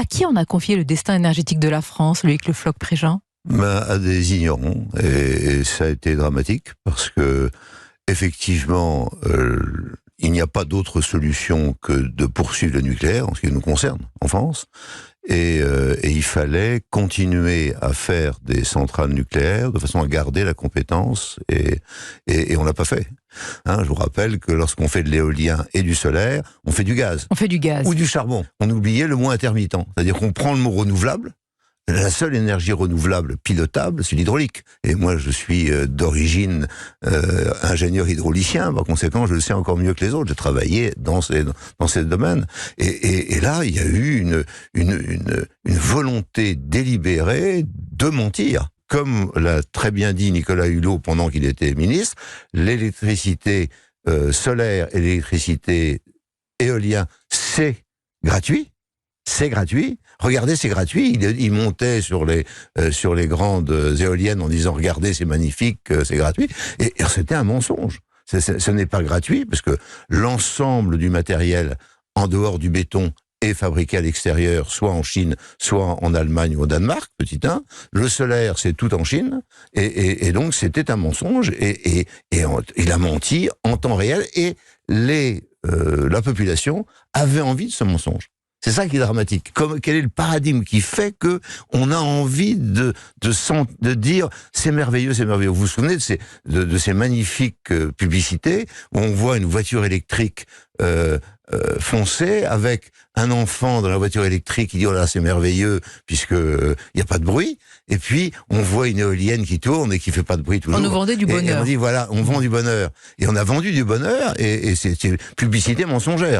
À qui on a confié le destin énergétique de la France, Loïc Le Floch-Préjean? À des ignorants, et ça a été dramatique, parce que effectivement, il n'y a pas d'autre solution que de poursuivre le nucléaire, en ce qui nous concerne, en France, et il fallait continuer à faire des centrales nucléaires de façon à garder la compétence, et on l'a pas fait. Je vous rappelle que lorsqu'on fait de l'éolien et du solaire, on fait du gaz. On fait du gaz. Ou du charbon. On oubliait le mot intermittent. C'est-à-dire qu'on prend le mot renouvelable. La seule énergie renouvelable pilotable, c'est l'hydraulique. Et moi, je suis d'origine ingénieur hydraulicien. Par conséquent, je le sais encore mieux que les autres. J'ai travaillé dans ces domaines. Et là, il y a eu une volonté délibérée de mentir. Comme l'a très bien dit Nicolas Hulot pendant qu'il était ministre, l'électricité solaire et l'électricité éolienne, c'est gratuit. C'est gratuit. Regardez, c'est gratuit. Il montait sur les grandes éoliennes en disant « Regardez, c'est magnifique, c'est gratuit ». Et c'était un mensonge. Ce n'est pas gratuit, parce que l'ensemble du matériel, en dehors du béton, est fabriqué à l'extérieur, soit en Chine, soit en Allemagne ou au Danemark, petit 1. Le solaire, c'est tout en Chine. Et donc, c'était un mensonge. Et il a menti en temps réel. Et la population avait envie de ce mensonge. C'est ça qui est dramatique. Quel est le paradigme qui fait que on a envie de dire c'est merveilleux, c'est merveilleux. Vous vous souvenez de ces magnifiques publicités où on voit une voiture électrique foncer avec un enfant dans la voiture électrique qui dit oh là c'est merveilleux puisque il y a pas de bruit, et puis on voit une éolienne qui tourne et qui fait pas de bruit toujours. On nous vendait du bonheur. Et on dit voilà, on vend du bonheur, et on a vendu du bonheur, et c'est publicité mensongère.